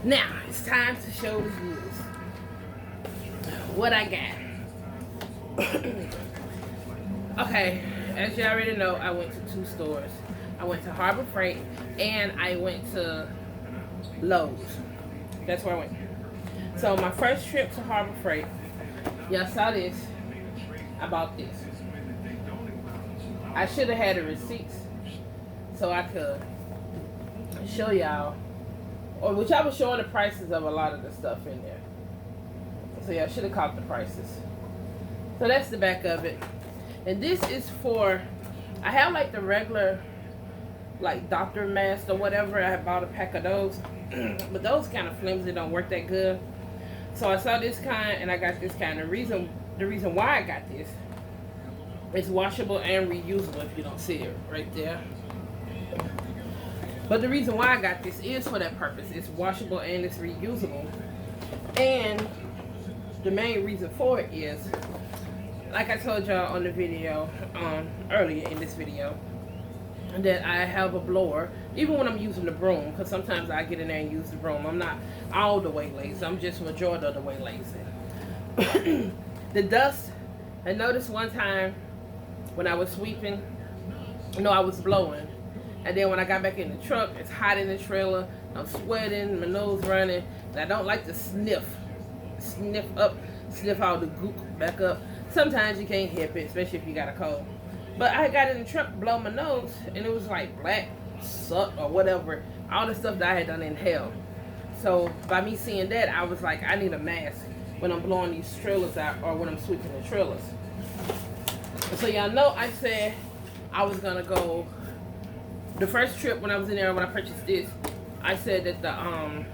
Now it's time to show the goods. What I got. Okay, as you already know, I went to 2 stores. I went to Harbor Freight and I went to Lowe's. That's where I went. So my first trip to Harbor Freight, y'all saw this. I bought this. I should have had the receipts so I could show y'all, or which I was showing the prices of a lot of the stuff in there. So yeah, I should have caught the prices. So that's the back of it. And this is for, I have like the regular, like Dr. Mask or whatever. I bought a pack of those. But those kind of flimsy, don't work that good. So I saw this kind and I got this kind. The reason why I got this, it's washable and reusable, if you don't see it right there. But the reason why I got this is for that purpose. It's washable and it's reusable. And the main reason for it is, like I told y'all on the video, earlier in this video, that I have a blower, even when I'm using the broom, because sometimes I get in there and use the broom. I'm not all the way lazy. I'm just majority of the way lazy. The dust, I noticed one time when I was sweeping, I was blowing. And then when I got back in the truck, it's hot in the trailer. I'm sweating, my nose running. And I don't like to sniff all the goop back up. Sometimes you can't help it, especially if you got a cold. But I got in the truck, blow my nose, and it was like black, suck, or whatever. All the stuff that I had done inhaled. So by me seeing that, I was like, I need a mask when I'm blowing these trailers out or when I'm sweeping the trailers. So y'all know I said I was gonna go. The first trip when I was in there, when I purchased this, I said that the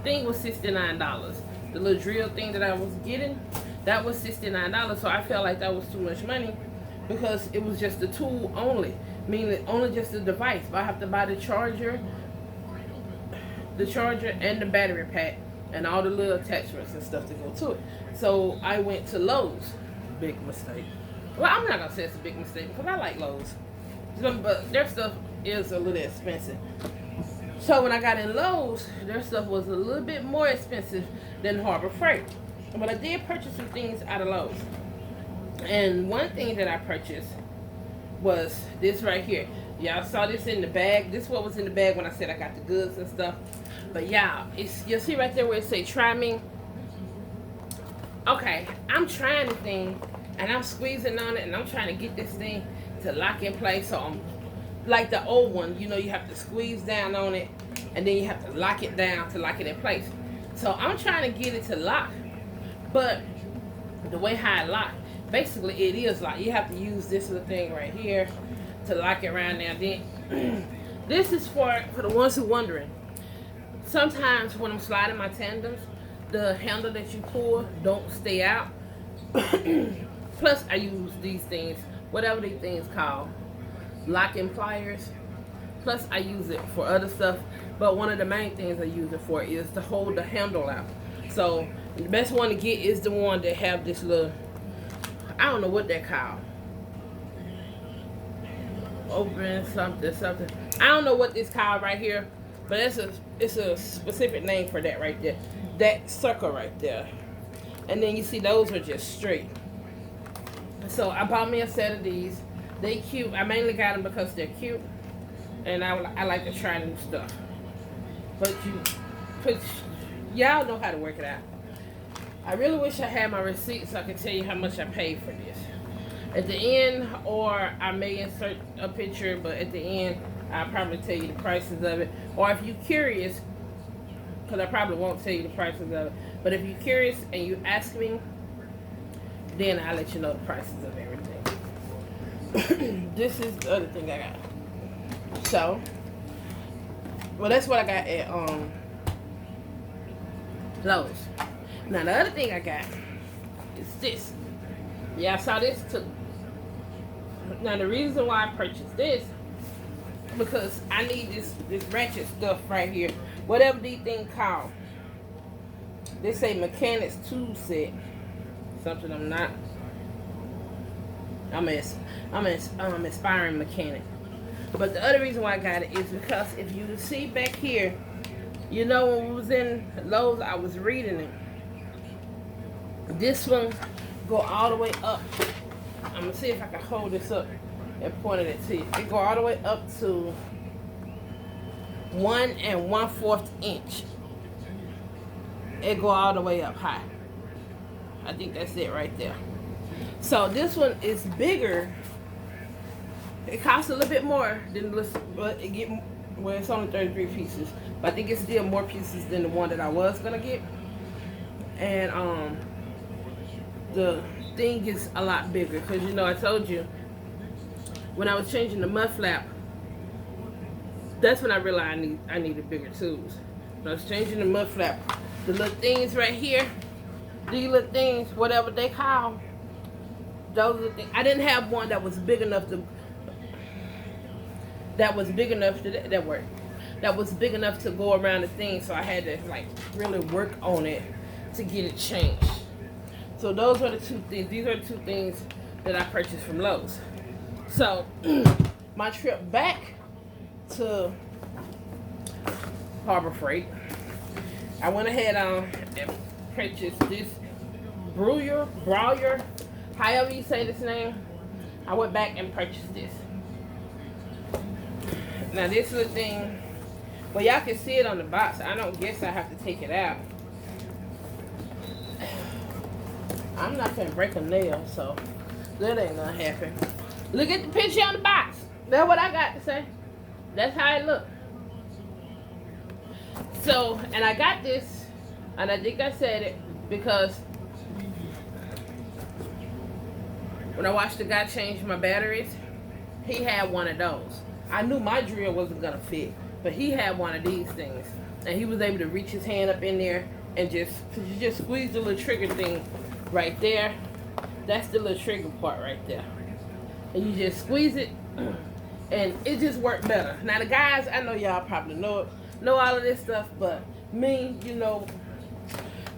thing was $69. The little drill thing that I was getting, that was $69. So I felt like that was too much money because it was just the tool only, meaning only just the device. But I have to buy the charger and the battery pack and all the little attachments and stuff to go to it. So I went to Lowe's. Big mistake. Well, I'm not gonna say it's a big mistake because I like Lowe's, but their stuff is a little expensive. So when I got in Lowe's, their stuff was a little bit more expensive than Harbor Freight. But I did purchase some things out of Lowe's. And one thing that I purchased was this right here. Y'all saw this in the bag. This is what was in the bag when I said I got the goods and stuff. But y'all, you'll see right there where it say try me. Okay, I'm trying the thing and I'm squeezing on it and I'm trying to get this thing to lock in place. So I'm like the old one, you have to squeeze down on it and then you have to lock it down to lock it in place. So I'm trying to get it to lock, but the way how I lock, basically it is like you have to use this little thing right here to lock it around there. Then this is for the ones who wondering. Sometimes when I'm sliding my tandems, the handle that you pull don't stay out. Plus I use these things, whatever these things called, locking pliers. Plus I use it for other stuff, but one of the main things I use it for is to hold the handle out. So the best one to get is the one that have this little, I don't know what they're called, open something. I don't know what this called right here, but it's a specific name for that right there, that circle right there. And then you see those are just straight. So I bought me a set of these. They cute. I mainly got them because they're cute, and I like to try new stuff. But y'all know how to work it out. I really wish I had my receipt so I could tell you how much I paid for this at the end, or I may insert a picture, but at the end I'll probably tell you the prices of it. Or if you're curious, because I probably won't tell you the prices of it, but if you're curious and you ask me, then I'll let you know the prices of everything. This is the other thing I got. So, well, that's what I got at Lowe's. Now the other thing I got is this. Yeah, I saw this too. Now the reason why I purchased this, because I need this ratchet stuff right here. Whatever these things called. They say mechanics tool set. Something I'm not. I'm an aspiring mechanic. But the other reason why I got it is because if you see back here, You know, when we was in Lowe's, I was reading it. This one go all the way up. I'm gonna see if I can hold this up and point it to you. It go all the way up to 1 1/4 inch. It go all the way up high. I think that's it right there. So this one is bigger. It costs a little bit more than this, but it's only 33 pieces. But I think it's still more pieces than the one that I was gonna get. And the thing is a lot bigger because you know I told you when I was changing the mud flap, that's when I realized I needed bigger tools. When I was changing the mud flap, the little things right here, these little things, whatever they call, those are the things. I didn't have one that was big enough to that was big enough to go around the thing, so I had to like really work on it to get it changed. So those are the two things. These are the two things that I purchased from Lowe's. So my trip back to Harbor Freight, I went ahead and purchased this Breuer, however you say this name. I went back and purchased this. Now this little thing, well, y'all can see it on the box. I don't guess I have to take it out. I'm not gonna break a nail, so that ain't gonna happen. Look at the picture on the box. That's what I got to say. That's how it look. So, and I got this, and I think I said it because when I watched the guy change my batteries, he had one of those. I knew my drill wasn't gonna fit, but he had one of these things, and he was able to reach his hand up in there and just squeeze the little trigger thing right there. That's the little trigger part right there, and you just squeeze it, and it just worked better. Now the guys, I know y'all probably know all of this stuff, but me, you know,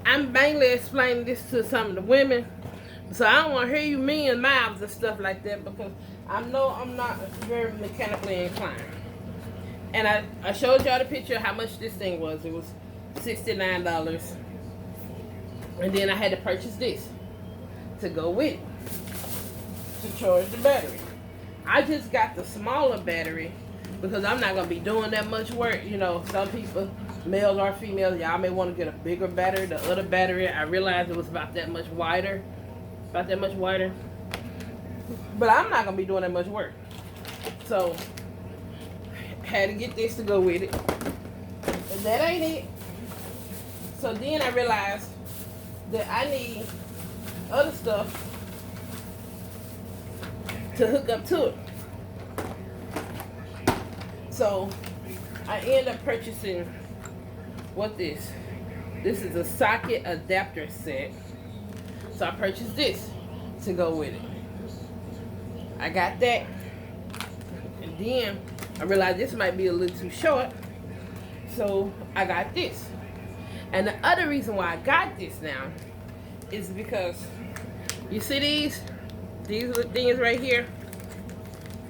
I'm mainly explaining this to some of the women, so I don't want to hear you mean mouths and stuff like that because I know I'm not very mechanically inclined. And I showed y'all the picture of how much this thing was. It was $69. And then I had to purchase this to go with it, to charge the battery. I just got the smaller battery because I'm not going to be doing that much work. You know, some people, males or females, y'all may want to get a bigger battery. The other battery, I realized it was about that much wider. But I'm not going to be doing that much work. So, had to get this to go with it. And that ain't it. So then I realized that I need other stuff to hook up to it. So I end up purchasing this is a socket adapter set. So I purchased this to go with it. I got that, and then I realized this might be a little too short, so I got this. And the other reason why I got this now is because you see these little things right here,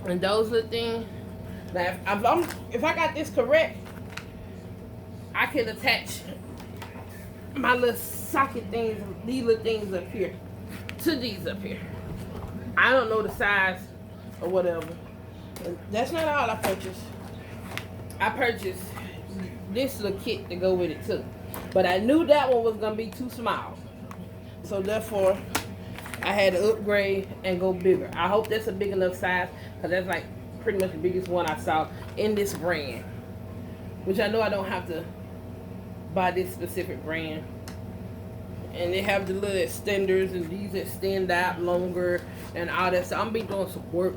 and those little things. Now, if I got this correct, I can attach my little socket things, these little things up here, to these up here. I don't know the size or whatever. And that's not all I purchased. I purchased this little kit to go with it too. But I knew that one was going to be too small. So therefore, I had to upgrade and go bigger. I hope that's a big enough size because that's like pretty much the biggest one I saw in this brand. Which I know I don't have to buy this specific brand. And they have the little extenders, and these extend out longer and all that. So I'm gonna be doing some work.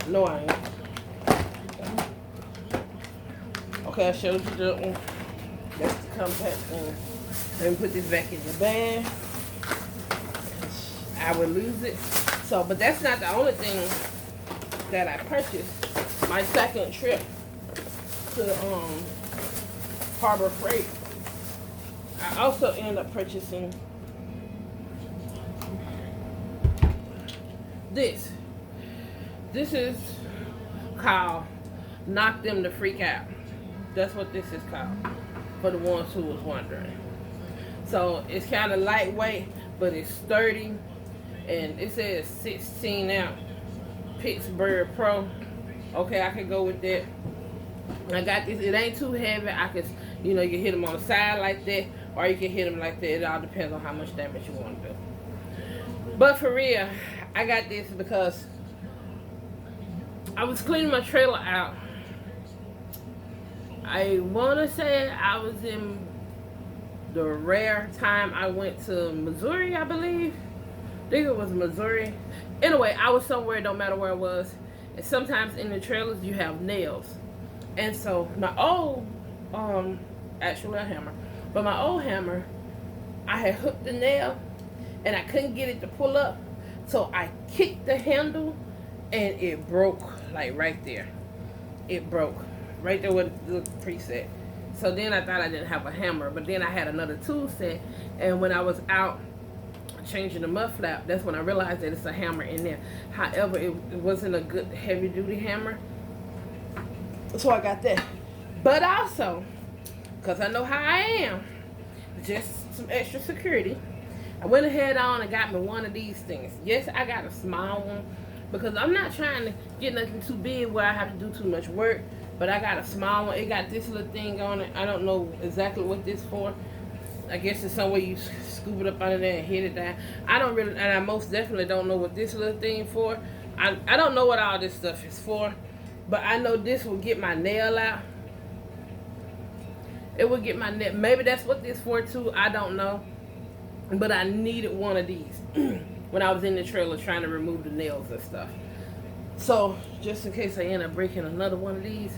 No, I ain't. Okay, I showed you that one. That's the compact thing. Let me put this back in the bag. I would lose it. So, but that's not the only thing that I purchased. My second trip to Harbor Freight, I also ended up purchasing this. This is called Knock Them the Freak Out. That's what this is called. for the ones who was wondering. So it's kind of lightweight, but it's sturdy, and it says 16 ounce Pittsburgh Pro. Okay, I can go with that. I got this. It ain't too heavy. I can, you know, you can hit them on the side like that, or you can hit them like that. It all depends on how much damage you want to do. But for real, I got this because I was cleaning my trailer out. I want to say I was in the rare time I went to Missouri, I believe. I think it was Missouri. Anyway, I was somewhere, it don't matter where I was. And sometimes in the trailers you have nails. And so my old, actually a hammer, but my old hammer, I had hooked the nail and I couldn't get it to pull up. So I kicked the handle and it broke, like right there. It broke right there with the preset. So then I thought I didn't have a hammer, but then I had another tool set, and when I was out changing the mud flap, that's when I realized that it's a hammer in there. However, it wasn't a good heavy duty hammer, so I got that. But also, because I know how I am, just some extra security, I went ahead on and got me one of these things. Yes, I got a small one because I'm not trying to get nothing too big where I have to do too much work. But I got a small one. It got this little thing on it. I don't know exactly what this for. I guess it's some way you scoop it up under there and hit it down. I don't really, and I most definitely don't know what this little thing for. I don't know what all this stuff is for. But I know this will get my nail out. It will get my nail. Maybe that's what this for too. I don't know. But I needed one of these when I was in the trailer trying to remove the nails and stuff. So, just in case I end up breaking another one of these,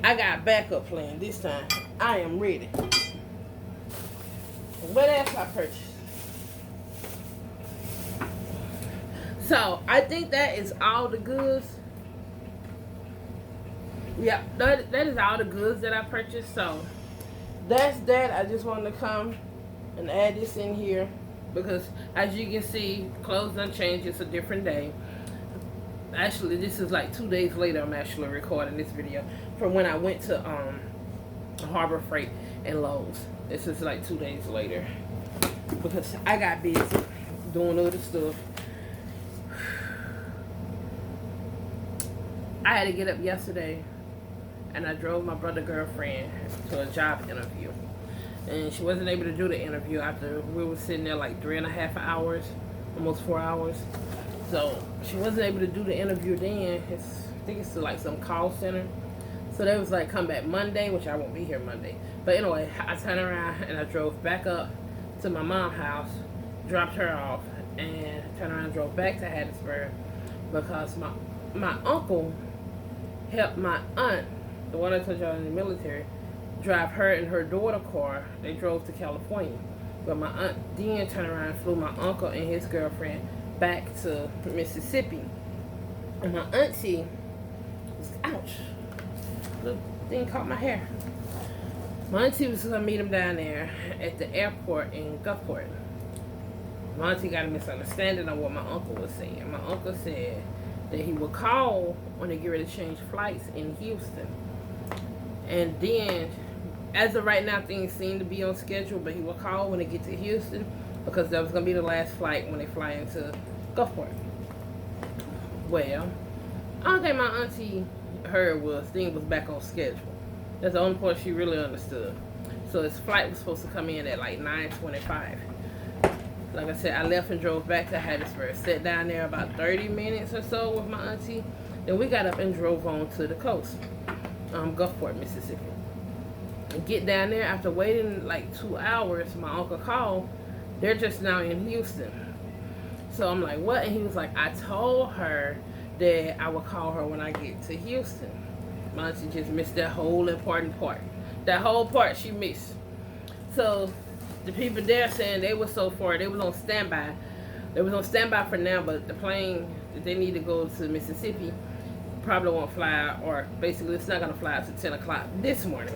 I got backup plan this time. I am ready. What else I purchased? So, I think that is all the goods. Yeah, that is all the goods that I purchased. So, that's that. I just wanted to come and add this in here because, as you can see, clothes done changed. It's a different day. Actually, this is like 2 days later I'm actually recording this video from when I went to Harbor Freight and Lowe's. This is like 2 days later because I got busy doing other stuff. I had to get up yesterday and I drove my brother girlfriend to a job interview, and she wasn't able to do the interview after we were sitting there like 3.5 hours, almost 4 hours. So she wasn't able to do the interview then. I think it's to like some call center. So they was like, come back Monday, which I won't be here Monday. But anyway, I turned around and I drove back up to my mom's house, dropped her off, and turned around and drove back to Hattiesburg because my uncle helped my aunt, the one I told y'all in the military, drive her and her daughter car. They drove to California. But my aunt then turned around and flew my uncle and his girlfriend back to Mississippi. And my auntie was, ouch, the thing caught my hair. My auntie was gonna meet him down there at the airport in Gulfport. My auntie got a misunderstanding on what my uncle was saying. My uncle said that he would call when they get ready to change flights in Houston. And then, as of right now, things seem to be on schedule, but he will call when they get to Houston because that was going to be the last flight when they fly into Gulfport. Well, I don't think my auntie heard was things was back on schedule. That's the only part she really understood. So his flight was supposed to come in at like 9:25. Like I said, I left and drove back to Hattiesburg. Sat down there about 30 minutes or so with my auntie. Then we got up and drove on to the coast, Gulfport, Mississippi. And get down there after waiting like 2 hours. My uncle called. They're just now in Houston. So I'm like, what? And he was like, I told her that I would call her when I get to Houston. My auntie just missed that whole important part. That whole part she missed. So the people there saying they were so far, they was on standby. They was on standby for now, but the plane that they need to go to Mississippi probably won't fly, or basically it's not going to fly up to 10 o'clock this morning,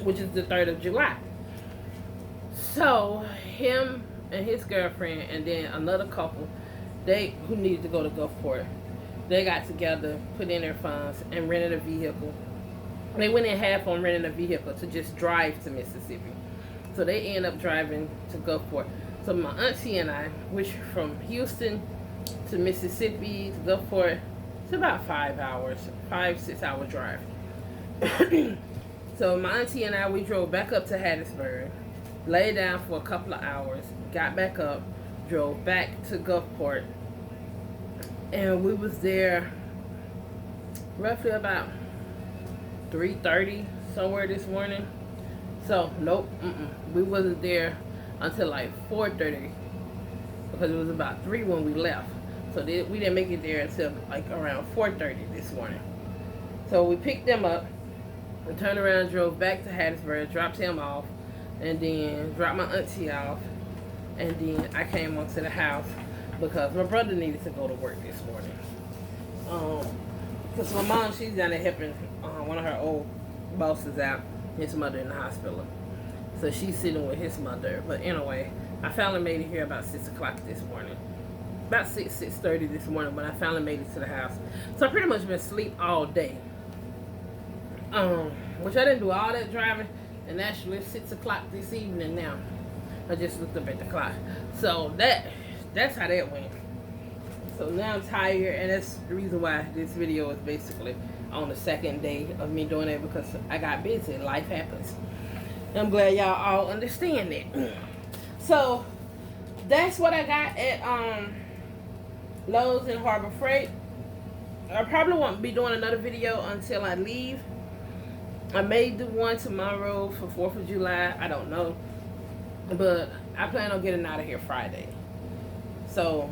which is the 3rd of July. So him and his girlfriend and then another couple, who needed to go to Gulfport, they got together, put in their funds, and rented a vehicle They went in half on renting a vehicle to just drive to Mississippi. So they end up driving to Gulfport. So my auntie and I, which from Houston to Mississippi to Gulfport, it's about 5 hours, 5-6 hour drive. So my auntie and I, we drove back up to Hattiesburg, lay down for a couple of hours, got back up, drove back to Gulfport, and we was there roughly about 3:30 somewhere this morning. So nope, we wasn't there until like 4:30 because it was about 3 when we left. So we didn't make it there until like around 4:30 this morning. So we picked them up, we turned around, drove back to Hattiesburg, dropped him off, and then dropped my auntie off, and then I came onto the house because my brother needed to go to work this morning. Because my mom, she's down there helping one of her old bosses out, his mother in the hospital. So she's sitting with his mother. But anyway, I finally made it here about 6 o'clock this morning. About 6:30 this morning when I finally made it to the house. So I pretty much been asleep all day. Which I didn't do all that driving. And actually it's 6 o'clock this evening now. I just looked up at the clock. So that's how that went. So now I'm tired, and that's the reason why this video is basically on the second day of me doing it, because I got busy. Life happens. And I'm glad y'all all understand it. So that's what I got at Lowe's and Harbor Freight. I probably won't be doing another video until I leave. I may do one tomorrow for 4th of July. I don't know. But I plan on getting out of here Friday. So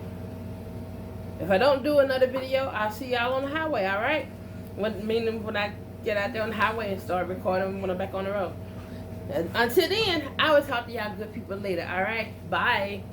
if I don't do another video, I'll see y'all on the highway, alright? Meaning when I get out there on the highway and start recording when I'm back on the road. And until then, I will talk to y'all good people later, alright? Bye.